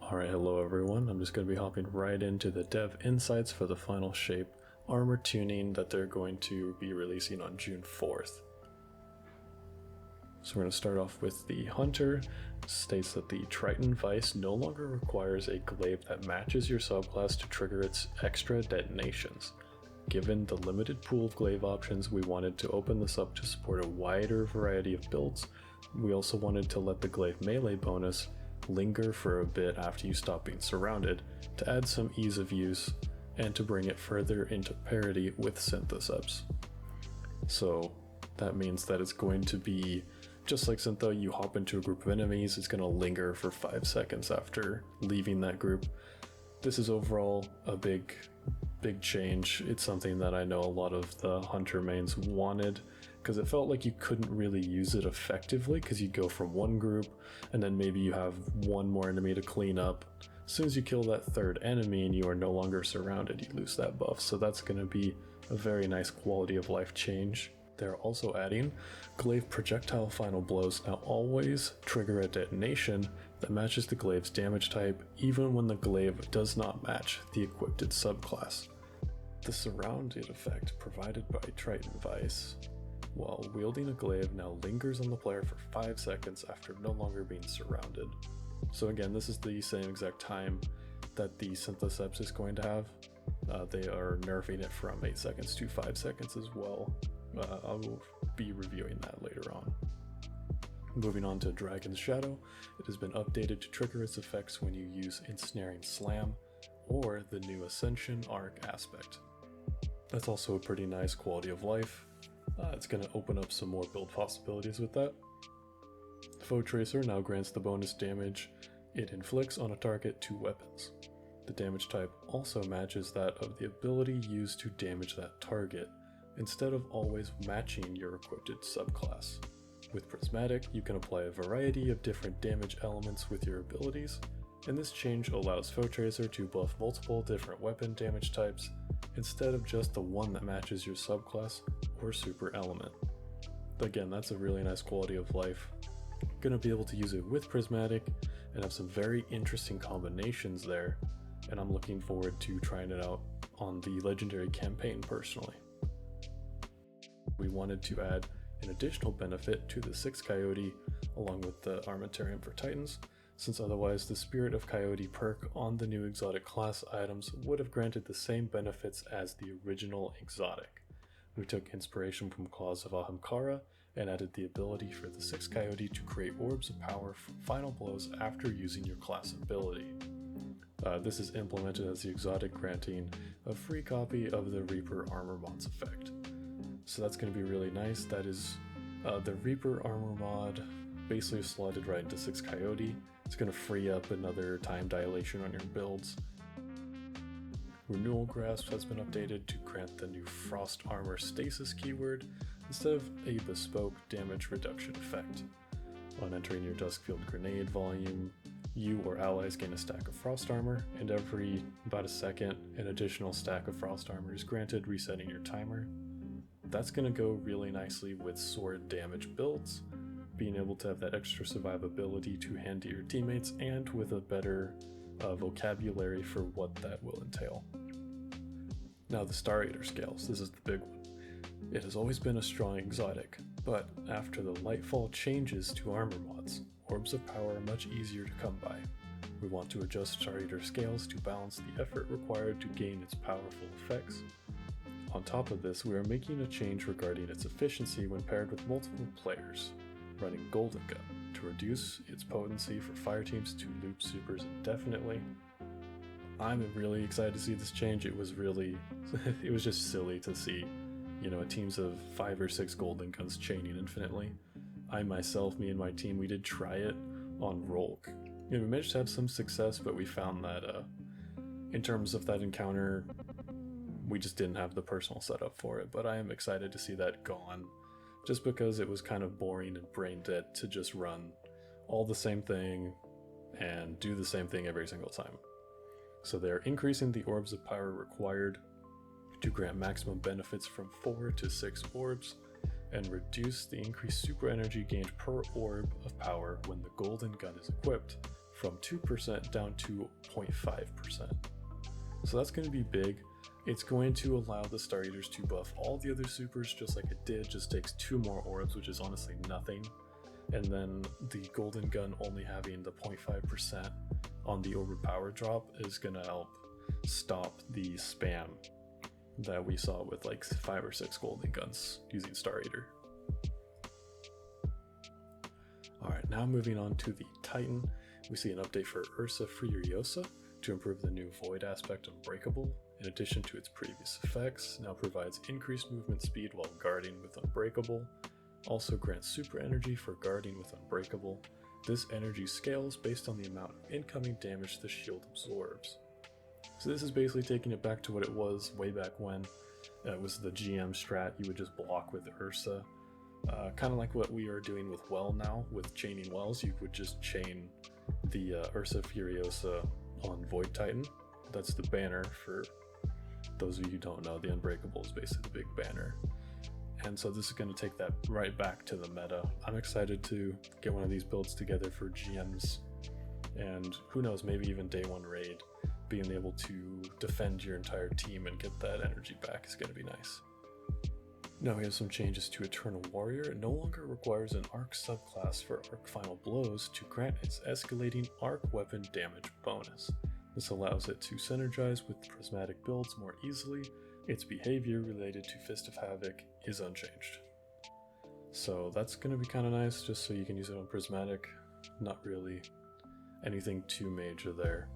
Alright, hello everyone. I'm just going to be hopping right into the dev insights for the final shape armor tuning that they're going to be releasing on June 4th. So we're going to start off with the Hunter. States that the Triton Vice no longer requires a glaive that matches your subclass to trigger its extra detonations. Given the limited pool of glaive options, we wanted to open this up to support a wider variety of builds. We also wanted to let the glaive melee bonus linger for a bit after you stop being surrounded, to add some ease of use and to bring it further into parity with Synthoceps. So that means that it's going to be just like Syntho. You hop into a group of enemies, it's going to linger for 5 seconds after leaving that group. This is overall a big change. It's something that I know a lot of the Hunter mains wanted, because it felt like you couldn't really use it effectively, because you go from one group and then maybe you have one more enemy to clean up. As soon as you kill that third enemy and you are no longer surrounded, you lose that buff. So that's going to be a very nice quality of life change. They're also adding glaive projectile final blows now always trigger a detonation that matches the glaive's damage type, even when the glaive does not match the equipped subclass. The surrounded effect provided by Triton Vice while wielding a glaive now lingers on the player for 5 seconds after no longer being surrounded. So again, this is the same exact time that the Synthoceps is going to have. They are nerfing it from 8 seconds to 5 seconds as well. I will be reviewing that later on. Moving on to Dragon's Shadow, it has been updated to trigger its effects when you use Ensnaring Slam or the new Ascension Arc aspect. That's also a pretty nice quality of life. It's going to open up some more build possibilities with that. Foe Tracer now grants the bonus damage it inflicts on a target to weapons. The damage type also matches that of the ability used to damage that target, instead of always matching your equipped subclass. With Prismatic, you can apply a variety of different damage elements with your abilities, and this change allows Foe Tracer to buff multiple different weapon damage types instead of just the one that matches your subclass or super element. Again, that's a really nice quality of life. Gonna be able to use it with Prismatic and have some very interesting combinations there, and I'm looking forward to trying it out on the Legendary campaign personally. We wanted to add an additional benefit to the 6 Coyote along with the Armamentarium for Titans, since otherwise the Spirit of Coyote perk on the new exotic class items would have granted the same benefits as the original exotic. We took inspiration from Claws of Ahamkara and added the ability for the 6 Coyote to create orbs of power from final blows after using your class ability. This is implemented as the exotic, granting a free copy of the Reaper Armor Mod's effect. So that's going to be really nice. That is the Reaper Armor Mod basically slotted right into 6 Coyote. It's going to free up another time dilation on your builds. Renewal Grasp has been updated to grant the new Frost Armor Stasis keyword instead of a bespoke damage reduction effect. On entering your Duskfield Grenade volume, you or allies gain a stack of Frost Armor, and every about a second, an additional stack of Frost Armor is granted, resetting your timer. That's going to go really nicely with sword damage builds, being able to have that extra survivability to hand to your teammates, and with a better vocabulary for what that will entail. Now the Star Eater scales, this is the big one. It has always been a strong exotic, but after the Lightfall changes to armor mods, orbs of power are much easier to come by. We want to adjust Star Eater scales to balance the effort required to gain its powerful effects. On top of this, we are making a change regarding its efficiency when paired with multiple players, running Golden Gun to reduce its potency for fire teams to loop supers indefinitely. I'm really excited to see this change. It was just silly to see, teams of 5 or 6 Golden Guns chaining infinitely. Me and my team, we did try it on Rolk. We managed to have some success, but we found that in terms of that encounter, we just didn't have the personal setup for it. But I am excited to see that gone, just because it was kind of boring and brain dead to just run all the same thing and do the same thing every single time. So they're increasing the orbs of power required to grant maximum benefits from 4 to 6 orbs, and reduce the increased super energy gained per orb of power when the Golden Gun is equipped from 2% down to 0.5%. So that's going to be big. It's going to allow the Star Eaters to buff all the other supers just like it did, just takes 2 more orbs, which is honestly nothing. And then the Golden Gun only having the 0.5% on the overpower drop is going to help stop the spam that we saw with like 5 or 6 Golden Guns using Star Eater. Alright, now moving on to the Titan, we see an update for Ursa Furiosa to improve the new Void aspect Unbreakable. In addition to its previous effects, now provides increased movement speed while guarding with Unbreakable. Also grants super energy for guarding with Unbreakable. This energy scales based on the amount of incoming damage the shield absorbs. So this is basically taking it back to what it was way back when. It was the GM strat, you would just block with Ursa. Kind of like what we are doing with Well now, with chaining Wells, you would just chain the Ursa Furiosa on Void Titan. That's the banner. For those of you who don't know, the Unbreakable is basically the big banner. And so this is going to take that right back to the meta. I'm excited to get one of these builds together for GMs, and who knows, maybe even day 1 raid, being able to defend your entire team and get that energy back is going to be nice. Now we have some changes to Eternal Warrior. It no longer requires an Arc subclass for Arc Final Blows to grant its escalating Arc weapon damage bonus. This allows it to synergize with prismatic builds more easily. Its behavior related to Fist of Havoc is unchanged. So that's going to be kind of nice, just so you can use it on prismatic. Not really anything too major there.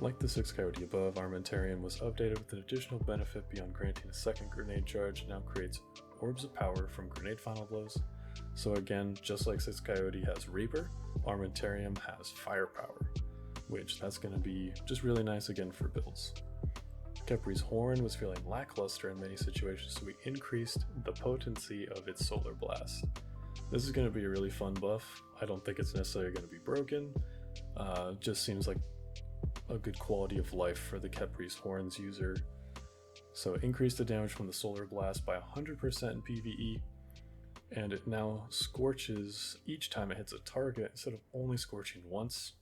Like the 6 Coyote above, Armentarium was updated with an additional benefit beyond granting a second grenade charge. Now creates Orbs of Power from grenade final blows. So again, just like 6 Coyote has Reaper, Armentarium has Firepower, which that's going to be just really nice again for builds. Khepri's Horn was feeling lackluster in many situations, so we increased the potency of its Solar Blast. This is going to be a really fun buff. I don't think it's necessarily going to be broken. Just seems like a good quality of life for the Khepri's Horns user. So increase the damage from the Solar Blast by 100% in PvE, and it now scorches each time it hits a target instead of only scorching once.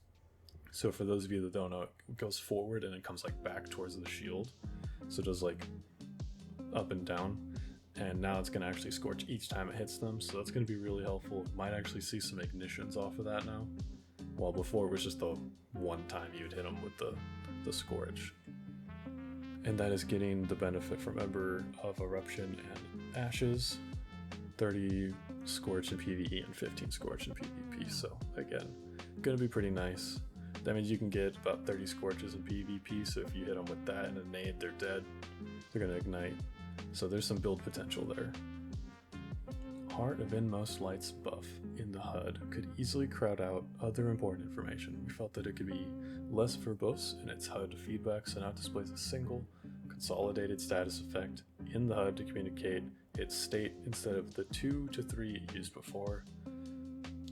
So for those of you that don't know, it goes forward and it comes like back towards the shield. So it does like up and down, and now it's going to actually scorch each time it hits them. So that's going to be really helpful. Might actually see some ignitions off of that now. While before it was just the one time you'd hit them with the scorch. And that is getting the benefit from Ember of Eruption and Ashes. 30 scorch in PvE and 15 scorch in PvP. So again, gonna be pretty nice. That means you can get about 30 scorches in PvP, so if you hit them with that and a nade, they're dead. They're gonna ignite. So there's some build potential there. Heart of Inmost Light's buff in the HUD could easily crowd out other important information. We felt that it could be less verbose in its HUD feedback, so now it displays a single consolidated status effect in the HUD to communicate its state instead of the 2 to 3 it used before.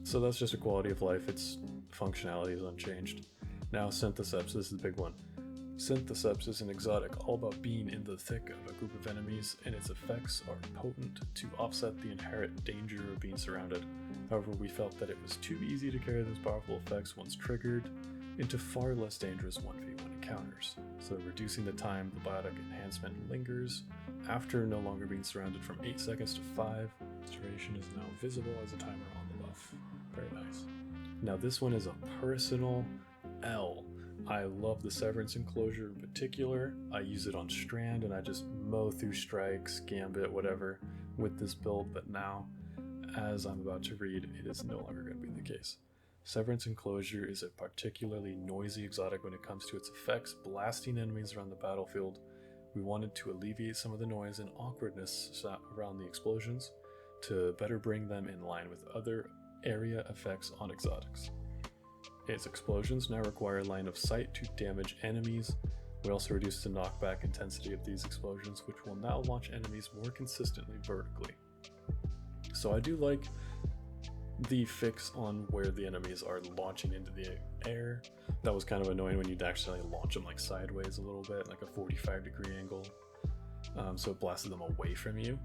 So that's just a quality of life. Its functionality is unchanged. Now Syntheseps, this is the big one. Syntheseps is an exotic all about being in the thick of a group of enemies, and its effects are potent to offset the inherent danger of being surrounded. However, we felt that it was too easy to carry those powerful effects once triggered into far less dangerous 1v1 encounters. So reducing the time the biotic enhancement lingers after no longer being surrounded from 8 seconds to 5. Duration is now visible as a timer on the buff. Very nice. Now this one is a personal L. I love the Severance Enclosure in particular. I use it on Strand and I just mow through strikes, gambit, whatever with this build, but now, as I'm about to read, it is no longer going to be the case. Severance Enclosure is a particularly noisy exotic when it comes to its effects, blasting enemies around the battlefield. We wanted to alleviate some of the noise and awkwardness around the explosions to better bring them in line with other area effects on exotics. Its explosions now require line of sight to damage enemies. We also reduced the knockback intensity of these explosions, which will now launch enemies more consistently vertically. So I do like the fix on where the enemies are launching into the air. That was kind of annoying when you'd actually launch them like sideways a little bit, like a 45-degree angle. So it blasted them away from you.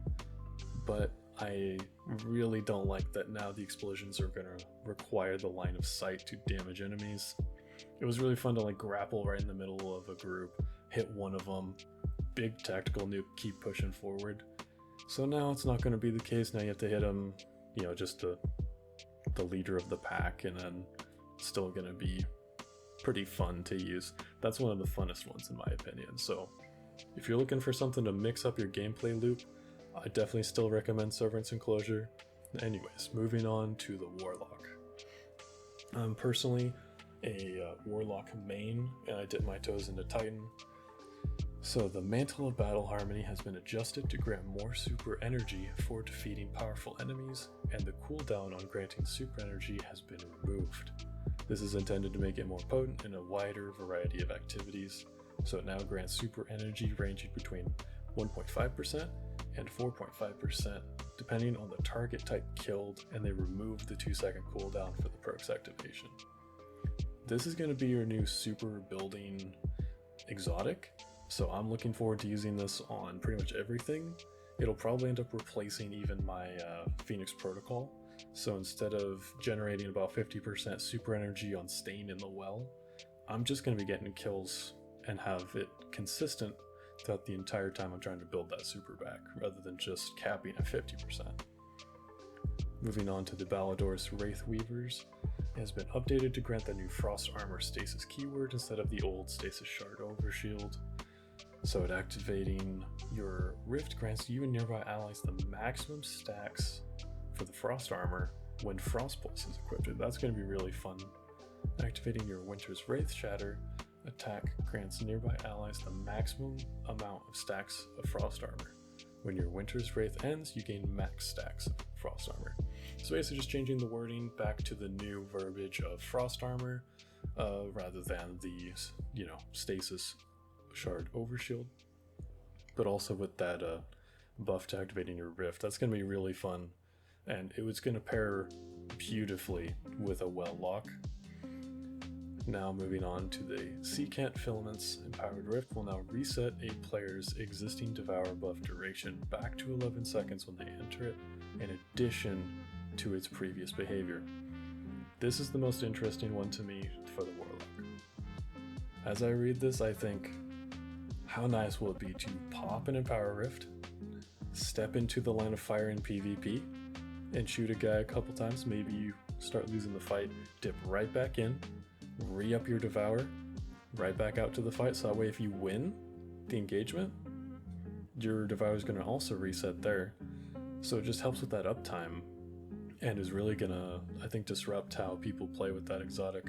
But I really don't like that now the explosions are going to require the line of sight to damage enemies. It was really fun to like grapple right in the middle of a group, hit one of them, big tactical nuke, keep pushing forward. So now it's not going to be the case. Now you have to hit them, just the leader of the pack, and then it's still going to be pretty fun to use. That's one of the funnest ones in my opinion. So if you're looking for something to mix up your gameplay loop, I definitely still recommend Severance Enclosure. Anyways, moving on to the Warlock. I'm personally a Warlock main, and I dip my toes into Titan. So the Mantle of Battle Harmony has been adjusted to grant more super energy for defeating powerful enemies, and the cooldown on granting super energy has been removed. This is intended to make it more potent in a wider variety of activities, so it now grants super energy ranging between 1.5% and 4.5%, depending on the target type killed, and they removed the 2-second cooldown for the perk's activation. This is going to be your new super building exotic, so I'm looking forward to using this on pretty much everything. It'll probably end up replacing even my Phoenix Protocol, so instead of generating about 50% super energy on staying in the well, I'm just going to be getting kills and have it consistent throughout the entire time I'm trying to build that super back, rather than just capping at 50%. Moving on to the Balador's Wraith Weavers, it has been updated to grant the new Frost Armor Stasis keyword instead of the old Stasis Shard Overshield. So at activating your Rift grants you and nearby allies the maximum stacks for the Frost Armor when Frost Pulse is equipped. That's going to be really fun. Activating your Winter's Wraith Shatter attack grants nearby allies the maximum amount of stacks of Frost Armor. When your Winter's Wraith ends, you gain max stacks of Frost Armor. So basically just changing the wording back to the new verbiage of Frost Armor rather than the, Stasis Shard Overshield. But also with that buff to activating your Rift, that's going to be really fun. And it was going to pair beautifully with a Well Lock. Now moving on to the Secant Filaments Empowered Rift will now reset a player's existing Devour buff duration back to 11 seconds when they enter it, in addition to its previous behavior. This is the most interesting one to me for the Warlock. As I read this, I think, how nice will it be to pop an Empower Rift, step into the line of fire in PvP, and shoot a guy a couple times, maybe you start losing the fight, dip right back in, re-up your Devour, right back out to the fight, so that way if you win the engagement, your Devour is going to also reset there. So it just helps with that uptime, and is really going to, I think, disrupt how people play with that exotic.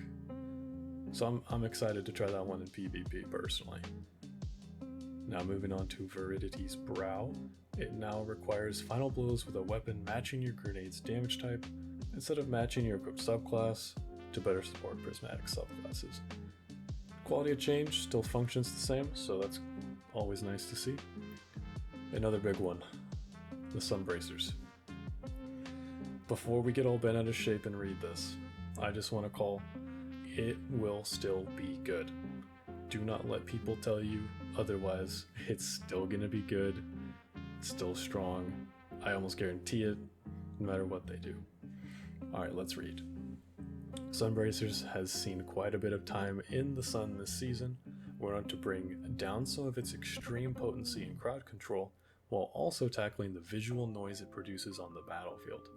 So I'm excited to try that one in PvP personally. Now moving on to Viridity's Brow, it now requires final blows with a weapon matching your grenade's damage type instead of matching your equipped subclass to better support prismatic subclasses. Quality of change still functions the same, so that's always nice to see. Another big one, the Sunbracers. Before we get all bent out of shape and read this, I just want to call, it will still be good. Do not let people tell you otherwise. It's still going to be good, it's still strong, I almost guarantee it, no matter what they do. Alright, let's read. Sunbracers has seen quite a bit of time in the sun this season. We're on to bring down some of its extreme potency and crowd control, while also tackling the visual noise it produces on the battlefield.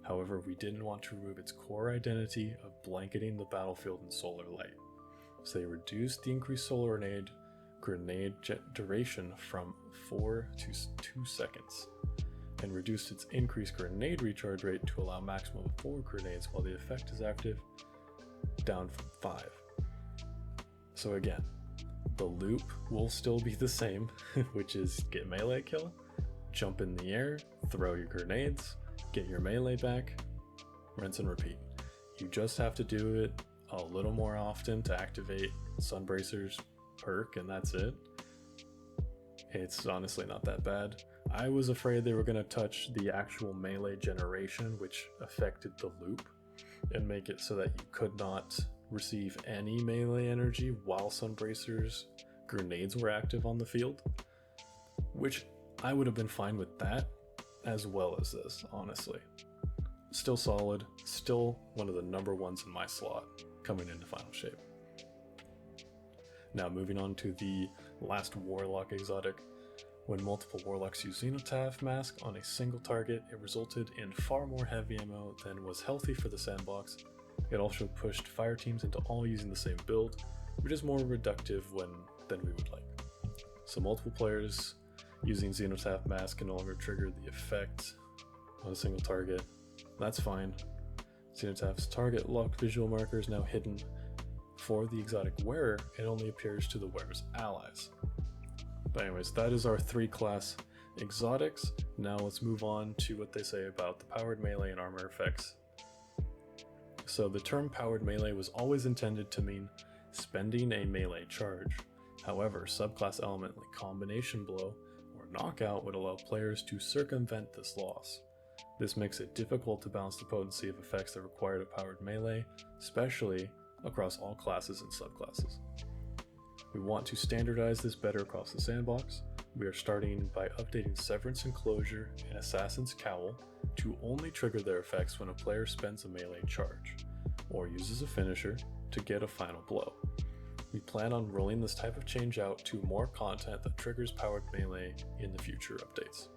However, we didn't want to remove its core identity of blanketing the battlefield in solar light. So they reduced the increased solar grenade duration from 4 to 2 seconds, and reduced its increased grenade recharge rate to allow maximum of 4 grenades while the effect is active, down from 5. So again, the loop will still be the same, which is get melee kill, jump in the air, throw your grenades, get your melee back, rinse and repeat. You just have to do it a little more often to activate Sunbracer's perk, and that's it. It's honestly not that bad. I was afraid they were going to touch the actual melee generation, which affected the loop, and make it so that you could not receive any melee energy while Sunbracer's grenades were active on the field, which I would have been fine with that, as well as this, honestly. Still solid, still one of the number ones in my slot coming into Final Shape. Now moving on to the last Warlock exotic. When multiple Warlocks use Xenotaph Mask on a single target, it resulted in far more heavy ammo than was healthy for the sandbox. It also pushed fire teams into all using the same build, which is more reductive than we would like. So multiple players using Xenotaph Mask can no longer trigger the effect on a single target. That's fine. Xenotaph's target locked visual marker is now hidden. For the exotic wearer, it only appears to the wearer's allies. But anyways, that is our 3-class exotics. Now let's move on to what they say about the powered melee and armor effects. So the term powered melee was always intended to mean spending a melee charge. However, subclass element like combination blow or knockout would allow players to circumvent this loss. This makes it difficult to balance the potency of effects that require a powered melee, especially across all classes and subclasses. We want to standardize this better across the sandbox. We are starting by updating Severance Enclosure and Assassin's Cowl to only trigger their effects when a player spends a melee charge, or uses a finisher to get a final blow. We plan on rolling this type of change out to more content that triggers powered melee in the future updates.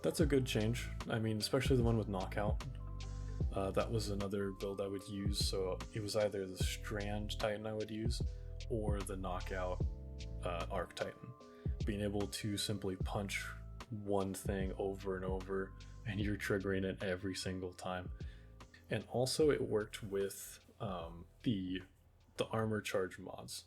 That's a good change. I mean, especially the one with knockout. That was another build I would use, so it was either the Strand Titan I would use, or the knockout Arc Titan. Being able to simply punch one thing over and over, and you're triggering it every single time. And also it worked with the armor charge mods.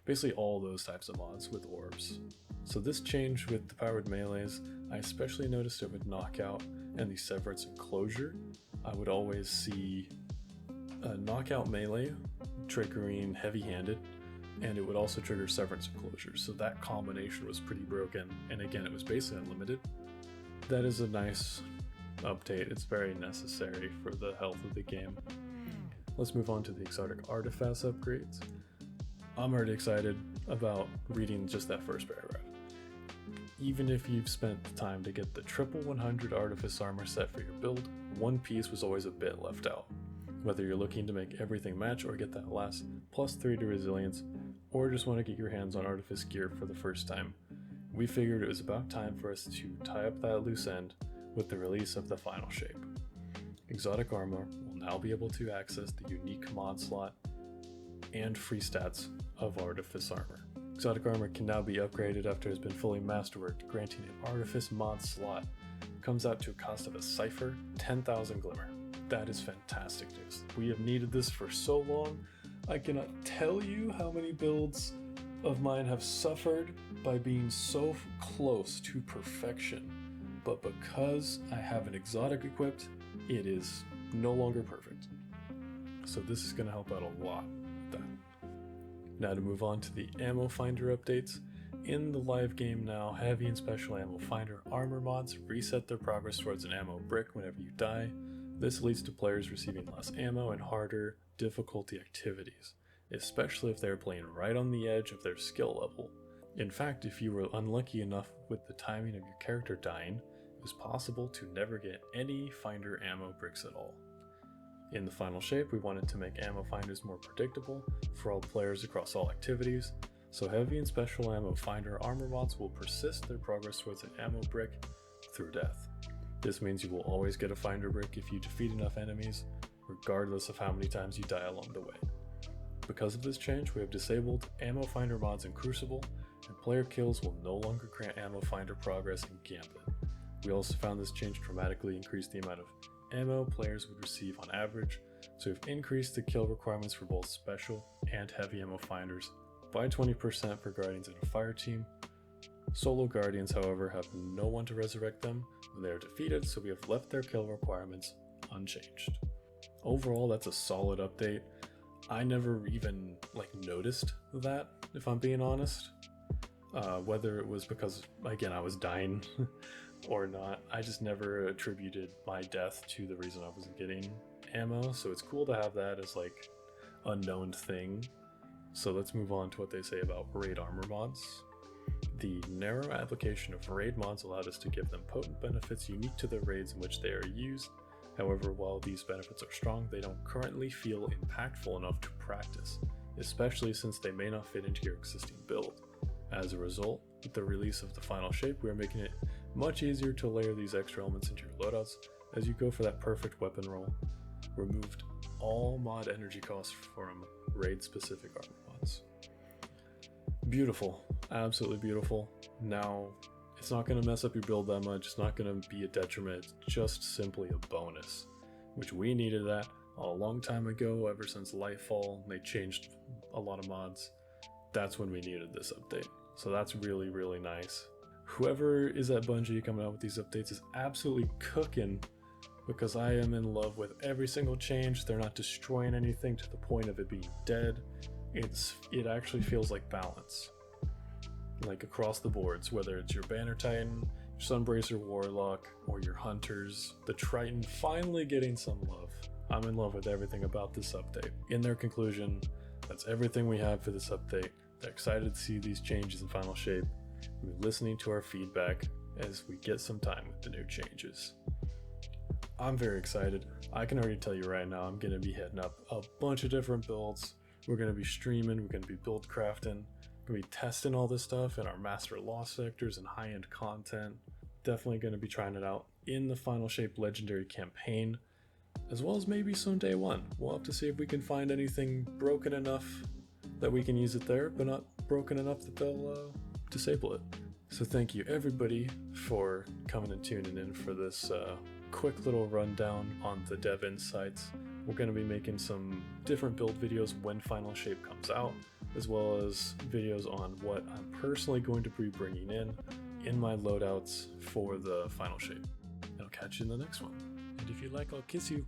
Basically all those types of mods with orbs. So this change with the powered melees, I especially noticed it with knockout and the Severance Enclosure. I would always see a knockout melee triggering heavy-handed, and it would also trigger Severance Enclosure. So that combination was pretty broken, and again, it was basically unlimited. That is a nice update. It's very necessary for the health of the game. Let's move on to the exotic artifacts upgrades. I'm already excited about reading just that first paragraph. Even if you've spent the time to get the triple 100 artifice armor set for your build, one piece was always a bit left out. Whether you're looking to make everything match or get that last +3 to resilience, or just want to get your hands on artifice gear for the first time, we figured it was about time for us to tie up that loose end with the release of the final shape. Exotic armor will now be able to access the unique mod slot and free stats of artifice armor. Exotic armor can now be upgraded after it has been fully masterworked, granting an artifice mod slot. It comes out to a cost of a cipher, 10,000 glimmer. That is fantastic news. We have needed this for so long. I cannot tell you how many builds of mine have suffered by being so close to perfection, but because I have an exotic equipped, it is no longer perfect. So this is going to help out a lot with that. Now to move on to the ammo finder updates. In the live game now, heavy and special ammo finder armor mods reset their progress towards an ammo brick whenever you die. This leads to players receiving less ammo and harder difficulty activities, especially if they're playing right on the edge of their skill level. In fact, if you were unlucky enough with the timing of your character dying, it was possible to never get any finder ammo bricks at all. In the final shape, we wanted to make ammo finders more predictable for all players across all activities, so heavy and special ammo finder armor mods will persist their progress towards an ammo brick through death. This means you will always get a finder brick if you defeat enough enemies, regardless of how many times you die along the way. Because of this change, we have disabled ammo finder mods in Crucible, and player kills will no longer grant ammo finder progress in Gambit. We also found this change dramatically increased the amount of ammo players would receive on average, so we've increased the kill requirements for both special and heavy ammo finders by 20% for Guardians in a fire team. Solo Guardians, however, have no one to resurrect them when they are defeated, so we have left their kill requirements unchanged. Overall, that's a solid update. I never even noticed that, if I'm being honest. Whether it was because, again, I was dying or not, I just never attributed my death to the reason I wasn't getting ammo, so it's cool to have that as a known thing. So let's move on to what they say about raid armor mods. The narrow application of raid mods allowed us to give them potent benefits unique to the raids in which they are used. However, while these benefits are strong, they don't currently feel impactful enough to practice, especially since they may not fit into your existing build. As a result, with the release of the final shape, we are making it much easier to layer these extra elements into your loadouts as you go for that perfect weapon roll. Removed all mod energy costs from raid specific armor mods. Beautiful, absolutely beautiful. Now, it's not going to mess up your build that much, it's not going to be a detriment, it's just simply a bonus, which we needed that a long time ago. Ever since Lightfall, they changed a lot of mods. That's when we needed this update. So that's really, really nice. Whoever is at Bungie coming out with these updates is absolutely cooking, because I am in love with every single change. They're not destroying anything to the point of it being dead. It actually feels like balance, like across the boards, whether it's your Banner Titan, your Sunbracer Warlock, or your Hunters. The Triton finally getting some love. I'm in love with everything about this update. In their conclusion, that's everything we have for this update. They're excited to see these changes in final shape. We're listening to our feedback as we get some time with the new changes. I'm very excited. I can already tell you right now, I'm going to be hitting up a bunch of different builds. We're going to be streaming, we're going to be build crafting, we're going to be testing all this stuff in our Master Lost sectors and high-end content. Definitely going to be trying it out in the Final Shape Legendary campaign, as well as maybe some day one. We'll have to see if we can find anything broken enough that we can use it there, but not broken enough that they'll disable it. So thank you everybody for coming and tuning in for this quick little rundown on the Dev Insights. We're going to be making some different build videos when Final Shape comes out, as well as videos on what I'm personally going to be bringing in my loadouts for the Final Shape. And I'll catch you in the next one. And if you like, I'll kiss you.